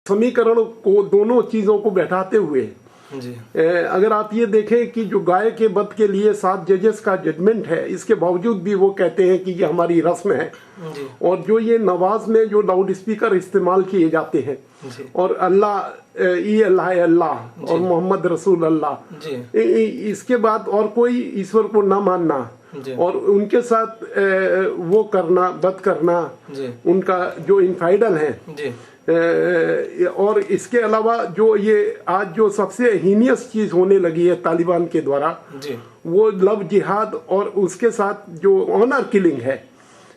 समीकरण को, दोनों चीजों को बैठाते हुए जी। अगर आप ये देखें कि जो गाय के वध के लिए 7 जजेस का जजमेंट है, इसके बावजूद भी वो कहते हैं कि ये हमारी रस्म है। जी। और जो ये नवाज में जो लाउड स्पीकर इस्तेमाल किए जाते हैं जी। और अल्लाह अल्लाह और मोहम्मद रसूल अल्लाह, इसके बाद और कोई ईश्वर को ना मानना और उनके साथ वो करना, वध करना, उनका जो इनफाइडल है। और इसके अलावा जो ये आज जो सबसे हीनियस चीज होने लगी है तालिबान के द्वारा, वो लव जिहाद और उसके साथ जो ऑनर किलिंग है,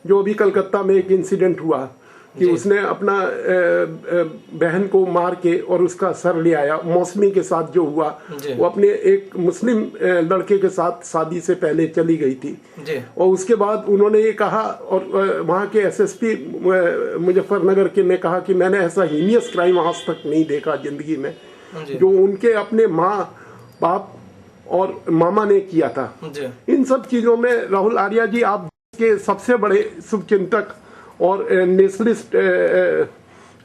जो अभी कलकत्ता में एक इंसिडेंट हुआ कि उसने अपना बहन को मार के और उसका सर ले आया। मौसमी के साथ जो हुआ, वो अपने एक मुस्लिम लड़के के साथ शादी से पहले चली गई थी और उसके बाद उन्होंने ये कहा, और वहाँ के एसएसपी मुजफ्फरनगर के ने कहा कि मैंने ऐसा हीनियस क्राइम आज तक नहीं देखा जिंदगी में, जो उनके अपने माँ बाप और मामा ने किया था। इन सब चीजों में राहुल आर्या जी, आप के सबसे बड़े शुभचिंतक और नेशनलिस्ट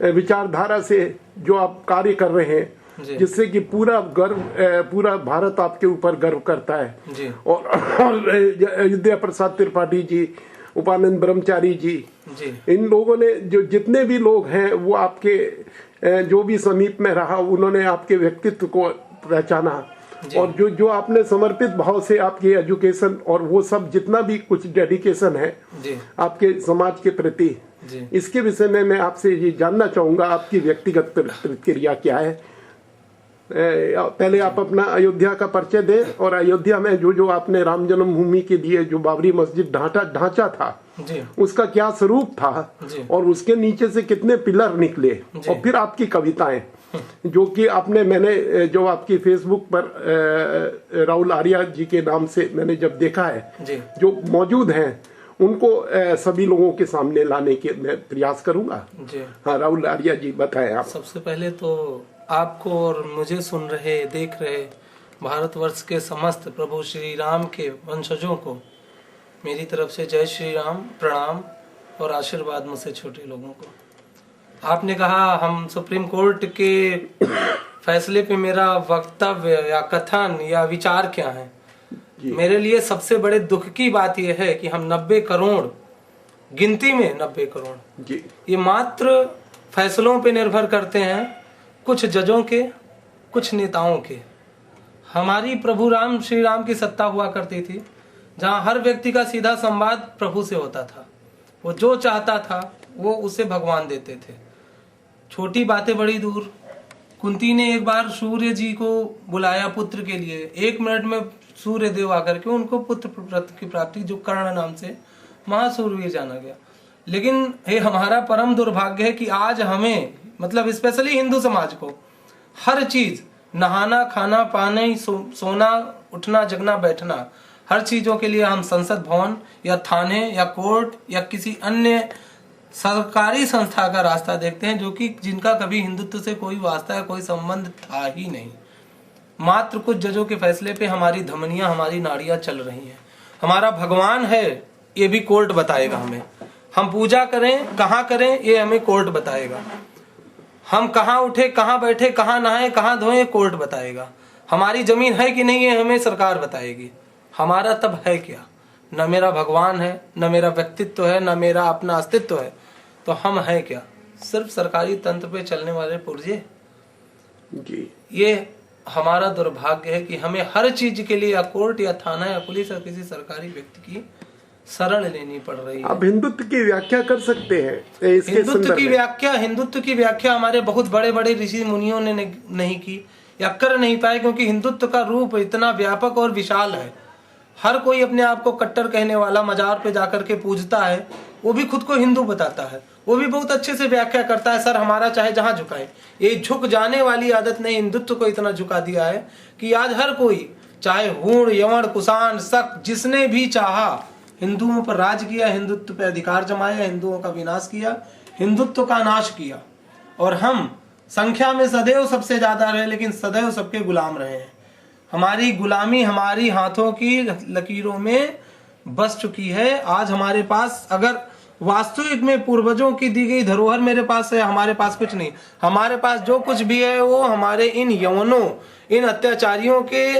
विचारधारा से जो आप कार्य कर रहे हैं, जिससे कि पूरा भारत आपके ऊपर गर्व करता है। और अयोध्या प्रसाद त्रिपाठी जी, उपानंद ब्रह्मचारी जी, इन लोगों ने, जो जितने भी लोग हैं, वो आपके जो भी समीप में रहा, उन्होंने आपके व्यक्तित्व को पहचाना और जो आपने समर्पित भाव से आपकी एजुकेशन और वो सब जितना भी कुछ डेडिकेशन है आपके समाज के प्रति, इसके विषय में मैं आपसे ये जानना चाहूंगा, आपकी व्यक्तिगत प्रतिक्रिया क्या है। पहले आप अपना अयोध्या का परिचय दें और अयोध्या में जो आपने राम जन्मभूमि के लिए जो बाबरी मस्जिद ढांचा था, उसका क्या स्वरूप था और उसके नीचे से कितने पिलर निकले, और फिर आपकी कविताएं जो कि मैंने जो आपकी फेसबुक पर राहुल आर्या जी के नाम से मैंने जब देखा है, जो मौजूद हैं, उनको सभी लोगों के सामने लाने के मैं प्रयास करूंगा। हाँ राहुल आर्या जी, बताएं आप। सबसे पहले तो आपको और मुझे सुन रहे, देख रहे भारतवर्ष के समस्त प्रभु श्री राम के वंशजों को मेरी तरफ से जय श्री राम, प्रणाम और आशीर्वाद मुझसे छोटे लोगों को। आपने कहा हम सुप्रीम कोर्ट के फैसले पे मेरा वक्तव्य या कथन या विचार क्या है। मेरे लिए सबसे बड़े दुख की बात यह है कि हम 90 करोड़, गिनती में 90 करोड़, ये मात्र फैसलों पे निर्भर करते हैं, कुछ जजों के, कुछ नेताओं के। हमारी प्रभु राम श्री राम की सत्ता हुआ करती थी, जहां हर व्यक्ति का सीधा संवाद प्रभु से होता था। वो जो चाहता था वो उसे भगवान देते थे। छोटी बातें बड़ी दूर, कुंती ने एक बार सूर्य जी को बुलाया पुत्र के लिए, 1 मिनट में सूर्य देव आकर के उनको पुत्र की प्राप्ति, जो कर्ण नाम से महासूरवीर जाना गया। लेकिन ये हमारा परम दुर्भाग्य है कि आज हमें, मतलब स्पेशली हिंदू समाज को, हर चीज, नहाना, खाना, पानी, सोना, उठना, जगना, बैठना, हर चीजों के लिए हम संसद भवन या थाने या कोर्ट या किसी अन्य सरकारी संस्था का रास्ता देखते हैं, जो कि जिनका कभी हिंदुत्व से कोई वास्ता या कोई संबंध था ही नहीं। मात्र कुछ जजों के फैसले पे हमारी धमनियां, हमारी नाड़ियां चल रही हैं। हमारा भगवान है, ये भी कोर्ट बताएगा हमें। हम पूजा करें, कहाँ करें, ये हमें कोर्ट बताएगा। हम कहाँ उठे, कहाँ बैठे, कहाँ नहाए, कहाँ धोए, कोर्ट बताएगा। हमारी जमीन है कि नहीं, ये हमें सरकार बताएगी। हमारा तब है क्या? न मेरा भगवान है, न मेरा व्यक्तित्व है, न मेरा अपना अस्तित्व है, तो हम हैं क्या? सिर्फ सरकारी तंत्र पे चलने वाले पुर्जे। ये हमारा दुर्भाग्य है कि हमें हर चीज के लिए या कोर्ट या थाना या पुलिस या किसी सरकारी व्यक्ति की शरण लेनी पड़ रही है। आप हिंदुत्व की व्याख्या कर सकते हैं इसके हिंदुत्व की व्याख्या हमारे बहुत बड़े बड़े ऋषि मुनियों ने नहीं की या कर नहीं पाए, क्योंकि हिंदुत्व का रूप इतना व्यापक और विशाल है। हर कोई अपने आप को कट्टर कहने वाला मजार पे जाकर के पूजता है, वो भी खुद को हिंदू बताता है, वो भी बहुत अच्छे से व्याख्या करता है, सर हमारा चाहे जहां झुकाए। ये झुक जाने वाली आदत ने हिंदुत्व को इतना झुका दिया है कि आज हर कोई, चाहे हूण, यवण, कुषाण, शक, जिसने भी चाहा हिंदुओं पर राज किया, हिंदुत्व पे अधिकार जमाया, हिंदुओं का विनाश किया, हिंदुत्व का नाश किया। और हम संख्या में सदैव सबसे ज्यादा रहे, लेकिन सदैव सबके गुलाम रहे हैं। हमारी गुलामी हमारी हाथों की लकीरों में बस चुकी है। आज हमारे पास अगर वास्तविक में पूर्वजों की दी गई धरोहर मेरे पास है, हमारे पास कुछ नहीं। हमारे पास जो कुछ भी है वो हमारे इन यवनों, इन अत्याचारियों के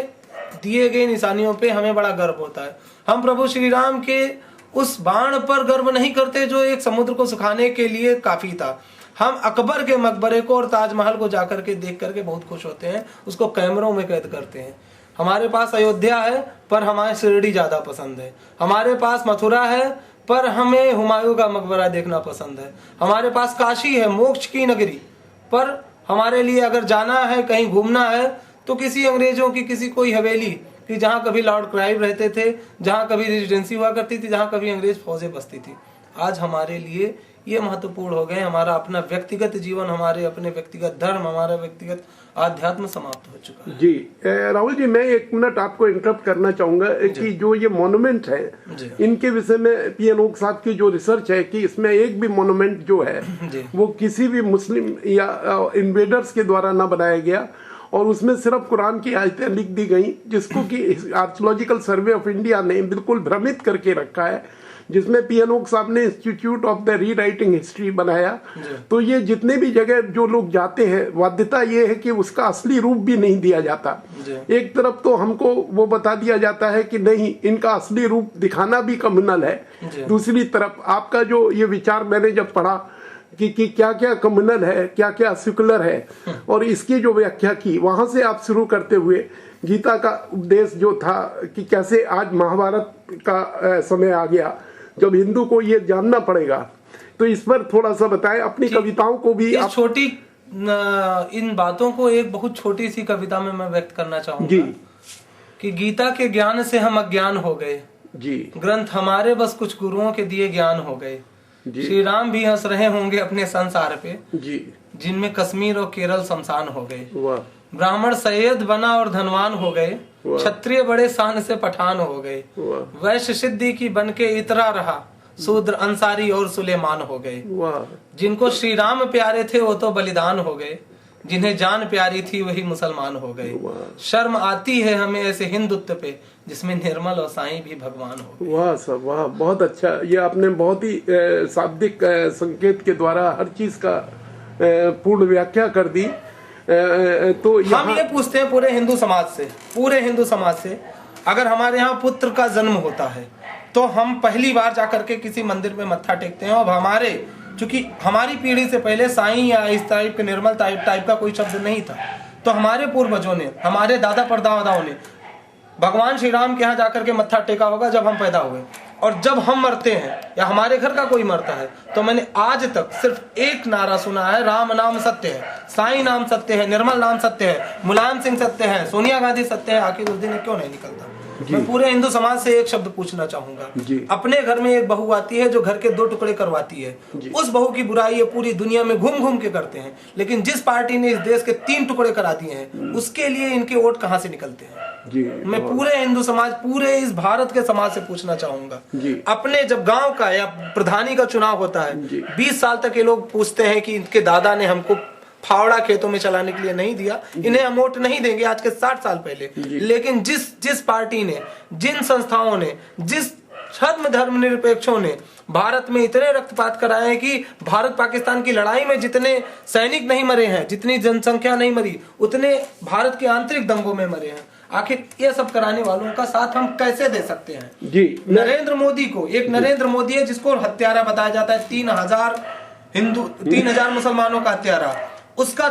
दिए गए निशानियों पे हमें बड़ा गर्व होता है। हम प्रभु श्री राम के उस बाण पर गर्व नहीं करते जो एक समुद्र को सुखाने के लिए काफी था। हम अकबर के मकबरे को और ताजमहल को जाकर के देख करके बहुत खुश होते हैं, उसको कैमरों में कैद करते हैं। हमारे पास अयोध्या है पर हमारे शिरडी ज्यादा पसंद है। हमारे पास मथुरा है पर हमें हुमायूं का मकबरा देखना पसंद है। हमारे पास काशी है, मोक्ष की नगरी, पर हमारे लिए अगर जाना है, कहीं घूमना है तो किसी अंग्रेजों की किसी कोई हवेली कि जहाँ कभी लॉर्ड क्राइव रहते थे, जहाँ कभी रेजिडेंसी हुआ करती थी, जहाँ कभी अंग्रेज फौजें बसती थी। आज हमारे लिए ये महत्वपूर्ण हो गए। हमारा अपना व्यक्तिगत जीवन, हमारे अपने व्यक्तिगत धर्म, हमारा व्यक्तिगत आध्यात्म समाप्त हो चुका है। जी राहुल जी, मैं 1 मिनट आपको इंटरप्ट करना चाहूंगा कि जो ये मॉन्यूमेंट है, इनके विषय में पीएन ओक साहब की जो रिसर्च है कि इसमें एक भी मॉन्यूमेंट जो है वो किसी भी मुस्लिम या इन्वेडर्स के द्वारा ना बनाया गया, और उसमें सिर्फ कुरान की आयतें लिख दी गई, जिसको कि आर्कियोलॉजिकल सर्वे ऑफ इंडिया ने बिल्कुल भ्रमित करके रखा है, जिसमें पीएन ओक साहब ने institute of the rewriting history बनाया। तो ये जितने भी जगह जो लोग जाते हैं, बाध्यता ये है कि उसका असली रूप भी नहीं दिया जाता। एक तरफ तो हमको वो बता दिया जाता है कि नहीं, इनका असली रूप दिखाना भी कम्युनल है। दूसरी तरफ आपका जो ये विचार मैंने जब पढ़ा कि क्या क्या कम्युनल है, क्या क्या सेकुलर है, और इसकी जो व्याख्या की, वहां से आप शुरू करते हुए गीता का उपदेश जो था कि कैसे आज महाभारत का समय आ गया जब हिंदू को ये जानना पड़ेगा, तो इस पर थोड़ा सा बताएं। अपनी कविताओं को भी आप छोटी इन बातों को एक बहुत छोटी सी कविता में मैं व्यक्त करना चाहूंगा जी कि गीता के ज्ञान से हम अज्ञान हो गए जी, ग्रंथ हमारे बस कुछ गुरुओं के दिए ज्ञान हो गए। श्री राम भी हंस रहे होंगे अपने संसार पे जी, जिनमें कश्मीर और केरल शमशान हो गए। ब्राह्मण सैयद बना और धनवान हो गए, क्षत्रिय बड़े शान से पठान हो गए। वैश्य सिद्धि की बन के इतरा रहा, शूद्र अंसारी और सुलेमान हो गए। जिनको श्री राम प्यारे थे वो तो बलिदान हो गए, जिन्हें जान प्यारी थी वही मुसलमान हो गए। शर्म आती है हमें ऐसे हिंदुत्व पे जिसमें निर्मल और साईं भी भगवान हो गए। वाह सब वाह, बहुत अच्छा। ये आपने बहुत ही शाब्दिक संकेत के द्वारा हर चीज का पूर्ण व्याख्या कर दी। तो हम ये पूछते हैं पूरे हिंदू समाज से, अगर हमारे यहाँ पुत्र का जन्म होता है तो हम पहली बार जाकर के किसी मंदिर में मत्था टेकते हैं। और हमारे, चूंकि हमारी पीढ़ी से पहले साईं या इस टाइप के निर्मल टाइप का कोई शब्द नहीं था, तो हमारे पूर्वजों ने, हमारे दादा परदादाओं ने भगवान श्री राम के यहाँ जाकर के मत्था टेका होगा जब हम पैदा हुए। और जब हम मरते हैं या हमारे घर का कोई मरता है तो मैंने आज तक सिर्फ एक नारा सुना है, राम नाम सत्य है, साईं नाम सत्य है, निर्मल नाम सत्य है, मुलायम सिंह सत्य है, सोनिया गांधी सत्य है। आखिर उस दिन क्यों नहीं निकलता? मैं पूरे हिंदू समाज से एक शब्द पूछना चाहूंगा। अपने घर में एक बहू आती है जो घर के 2 टुकड़े करवाती है, उस बहू की बुराई ये पूरी दुनिया में घूम घूम के करते हैं, लेकिन जिस पार्टी ने इस देश के 3 टुकड़े करा दिए हैं उसके लिए इनके वोट कहाँ से निकलते हैं? मैं पूरे हिंदू समाज, पूरे इस भारत के समाज से पूछना चाहूंगा। अपने जब गांव का या प्रधानी का चुनाव होता है, 20 साल तक ये लोग पूछते हैं कि इनके दादा ने हमको फावड़ा खेतों में चलाने के लिए नहीं दिया, इन्हें हम वोट नहीं देंगे, आज के 60 साल पहले। लेकिन जिस पार्टी ने, जिन संस्थाओं ने, जिस धर्म निरपेक्षों ने भारत में इतने रक्तपात कराए हैं कि भारत पाकिस्तान की लड़ाई में जितने सैनिक नहीं मरे हैं, जितनी जनसंख्या नहीं मरी, उतने भारत के आंतरिक दंगों में मरे हैं। आखिर ये सब कराने वालों का साथ हम कैसे दे सकते हैं? नरेंद्र मोदी को, एक नरेंद्र मोदी है जिसको हत्यारा बताया जाता है, 3000 हिंदू, 3000 मुसलमानों का हत्यारा, उसके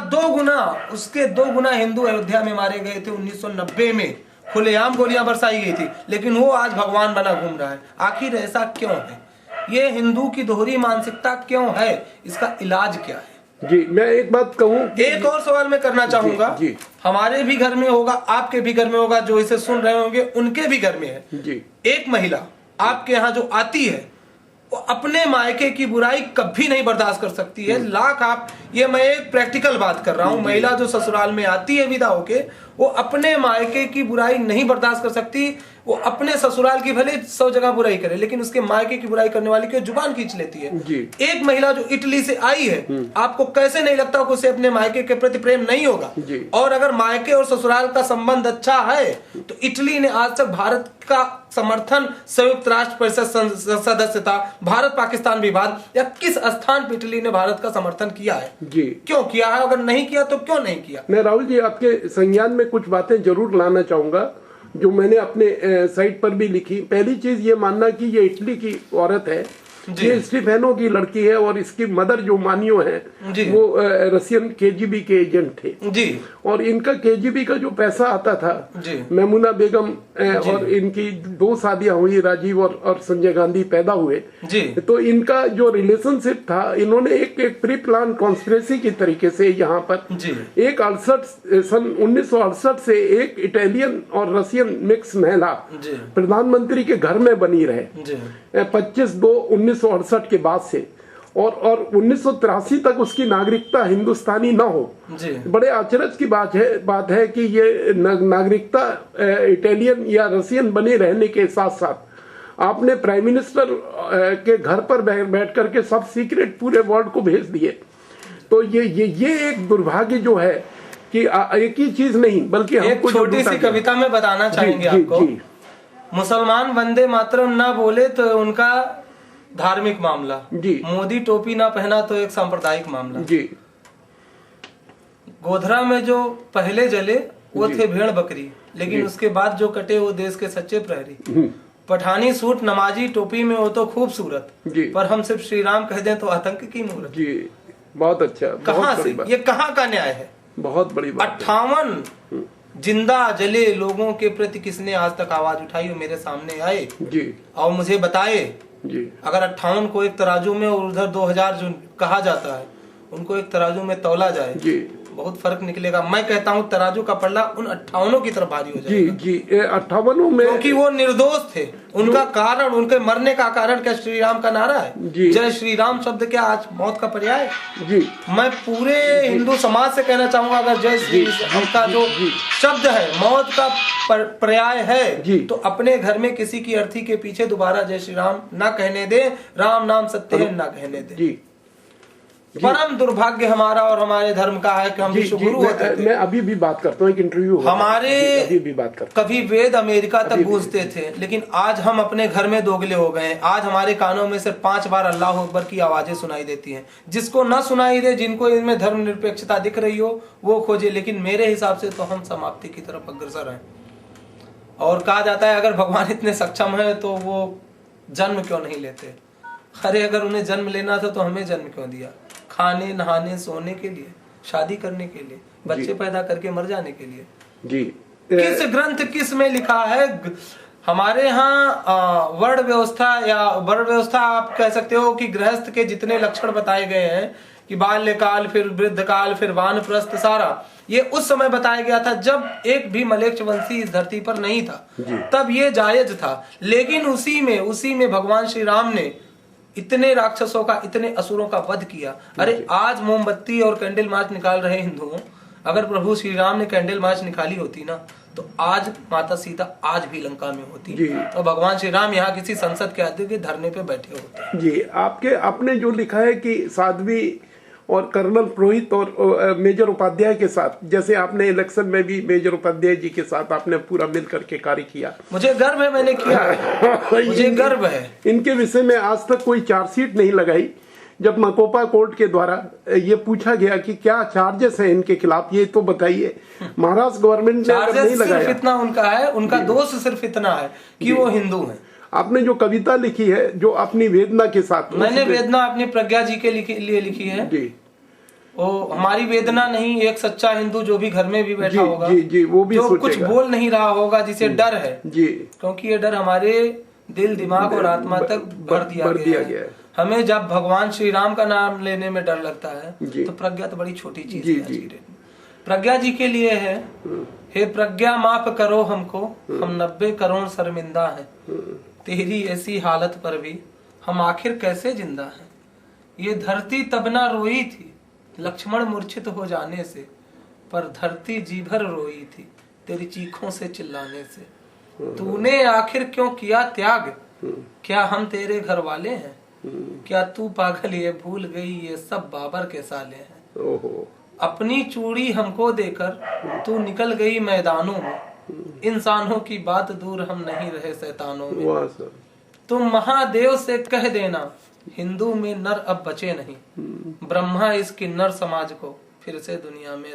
2 गुना हिंदू अयोध्या में मारे गए थे 1990 में, खुलेआम गोलियां बरसाई गई थी, लेकिन वो आज भगवान बना घूम रहा है। आखिर ऐसा क्यों है? ये हिंदू की दोहरी मानसिकता क्यों है? इसका इलाज क्या है? जी, मैं एक बात कहूँ, एक और सवाल मैं करना चाहूंगा। हमारे भी घर में होगा, आपके भी घर में होगा, जो इसे सुन रहे होंगे उनके भी घर में है। एक महिला आपके यहाँ जो आती है वो अपने मायके की बुराई कभी नहीं बर्दाश्त कर सकती है। लाख आप ये मैं एक प्रैक्टिकल बात कर रहा हूँ। महिला जो ससुराल में आती है विदा होके, वो अपने मायके की बुराई नहीं बर्दाश्त कर सकती। वो अपने ससुराल की भले 100 जगह बुराई करे, लेकिन उसके मायके की बुराई करने वाली की जुबान खींच लेती है। एक महिला जो इटली से आई है, आपको कैसे नहीं लगता कि उसे अपने मायके के प्रति प्रेम नहीं होगा? और अगर मायके और ससुराल का संबंध अच्छा है तो इटली ने आज तक भारत का समर्थन, संयुक्त राष्ट्र परिषद सदस्यता, भारत पाकिस्तान विवाद या किस स्थान पर इटली ने भारत का समर्थन किया है? क्यों किया है? अगर नहीं किया तो क्यों नहीं किया? मैं राहुल जी आपके संज्ञान में कुछ बातें जरूर लाना चाहूंगा जो मैंने अपने साइट पर भी लिखी। पहली चीज ये मानना कि ये इटली की औरत है, ये स्टीफेनो की लड़की है और इसकी मदर जो मानियो है वो रशियन केजीबी के एजेंट थे जी। और इनका केजीबी का जो पैसा आता था, मेमुना बेगम और इनकी 2 शादियां हुई, राजीव और संजय गांधी पैदा हुए जी। तो इनका जो रिलेशनशिप था, इन्होंने एक प्री प्लान कॉन्स्पिरेसी की तरीके से यहाँ पर एक 1968 से एक इटालियन और रशियन मिक्स महिला प्रधानमंत्री के घर में बनी रहे 25/2/1968 के बाद से, और 1983 तक उसकी नागरिकता हिंदुस्तानी न हो। बड़े आश्चर्य की बात है कि ये नागरिकता इटालियन या रशियन बने रहने के साथ साथ आपने प्राइम मिनिस्टर के घर पर बैठ करके सब सीक्रेट पूरे वर्ल्ड को भेज दिए। तो ये एक दुर्भाग्य जो है कि एक ही चीज नहीं बल्कि एक छोटी सी कविता में बताना चाहेंगे आपको। मुसलमान वंदे मातरम ना बोले तो उनका धार्मिक मामला जी, मोदी टोपी ना पहना तो एक सांप्रदायिक मामला जी। गोधरा में जो पहले जले वो थे भेड़ बकरी, लेकिन उसके बाद जो कटे वो देश के सच्चे प्रहरी। पठानी सूट नमाजी टोपी में वो तो खूबसूरत, पर हम सिर्फ श्री राम कह दें तो आतंक की मूर्त जी। बहुत अच्छा, कहाँ से ये कहाँ का न्याय है? बहुत बड़ी बात। 58 जिंदा जले लोगों के प्रति किसने आज तक आवाज उठाई? वो मेरे सामने आए जी और मुझे बताए जी। अगर 58 को एक तराजू में और उधर 2000 जो कहा जाता है उनको एक तराजू में तौला जाए जी, बहुत फर्क निकलेगा। मैं कहता हूँ तराजू का पल्ला उन 58 की तरफ भारी हो जाएगा जी। 58 में क्योंकि वो निर्दोष थे। उनका कारण, उनके मरने का कारण क्या श्री राम का नारा है? जय श्री राम शब्द क्या आज मौत का पर्याय जी? मैं पूरे हिंदू समाज से कहना चाहूंगा, अगर जय श्री राम का जो शब्द है मौत का पर्याय है तो अपने घर में किसी की अर्थी के पीछे दोबारा जय श्री राम ना कहने दे। राम नाम सत्य है ना कहने दे। परम दुर्भाग्य हमारा और हमारे धर्म का है कि हम विश्वगुरु होते थे। मैं अभी भी बात करता हूँ, एक इंटरव्यू हमारे अभी भी बात करता कभी वेद अमेरिका तक गूंजते थे, लेकिन आज हम अपने घर में दोगले हो गए। आज हमारे कानों में सिर्फ 5 बार अल्लाह अकबर की आवाजें सुनाई देती हैं। जिसको न सुनाई दे, जिनको इनमें धर्म निरपेक्षता दिख रही हो वो खोजे, लेकिन मेरे हिसाब से तो हम समाप्ति की तरफ अग्रसर हैं। और कहा जाता है अगर भगवान इतने सक्षम है तो वो जन्म क्यों नहीं लेते? अरे अगर उन्हें जन्म लेना था तो हमें जन्म क्यों दिया? खाने नहाने सोने के लिए, शादी करने के लिए, बच्चे पैदा करके मर जाने के लिए जी। किस ग्रंथ किस में लिखा है? हमारे यहाँ वर्ण व्यवस्था या वर्ण व्यवस्था आप कह सकते हो कि गृहस्थ के जितने लक्षण बताए गए हैं कि बाल्यकाल, फिर वृद्ध काल, फिर वानप्रस्थ, सारा ये उस समय बताया गया था जब एक भी मलेच्छवंशी इस धरती पर नहीं था, तब ये जायज था। लेकिन उसी में भगवान श्री राम ने इतने राक्षसों का, इतने असुरों का वध किया। अरे आज मोमबत्ती और कैंडल मार्च निकाल रहे हिंदुओं, अगर प्रभु श्री राम ने कैंडल मार्च निकाली होती ना तो आज माता सीता आज भी लंका में होती और भगवान श्री राम यहाँ किसी संसद के आगे के धरने पे बैठे होते जी। आपने जो लिखा है कि साध्वी और कर्नल पुरोहित और मेजर उपाध्याय के साथ, जैसे आपने इलेक्शन में भी मेजर उपाध्याय जी के साथ आपने पूरा मिल करके कार्य किया, मुझे गर्व है, मैंने किया मुझे गर्व है। इनके विषय में आज तक कोई चार्जशीट नहीं लगाई। जब मकोपा कोर्ट के द्वारा ये पूछा गया कि क्या चार्जेस है इनके खिलाफ, ये तो बताइए। महाराष्ट्र गवर्नमेंट ने नहीं लगाया। इतना उनका है, उनका दोष सिर्फ इतना है कि वो हिंदू है। आपने जो कविता लिखी है जो अपनी वेदना के साथ, मैंने वेदना अपनी प्रज्ञा जी के लिए लिखी है जी। वो हमारी वेदना नहीं, एक सच्चा हिंदू जो भी घर में भी बैठा होगा जी, वो भी जो कुछ बोल नहीं रहा होगा, जिसे डर है जी, क्योंकि ये डर हमारे दिल, दिमाग और आत्मा तक भर दिया गया है। हमें जब भगवान श्री राम का नाम लेने में डर लगता है तो प्रज्ञा तो बड़ी छोटी चीज है। प्रज्ञा जी के लिए है, हे प्रज्ञा माफ करो हमको, हम 90 करोड़ शर्मिंदा हैं, तेरी ऐसी हालत पर भी हम आखिर कैसे जिंदा हैं। ये धरती तब ना रोई थी लक्ष्मण मूर्छित हो जाने से, पर धरती जी भर रोई थी तेरी चीखों से चिल्लाने से। तूने आखिर क्यों किया त्याग, क्या हम तेरे घर वाले हैं? क्या तू पागल ये भूल गई ये सब बाबर के साले हैं? अपनी चूड़ी हमको देकर तू निकल गई मैदानों में, इंसानों की बात दूर हम नहीं रहे शैतानों में। तुम महादेव से कह देना हिंदू में नर अब बचे नहीं, ब्रह्मा इस किन्नर समाज को फिर से दुनिया में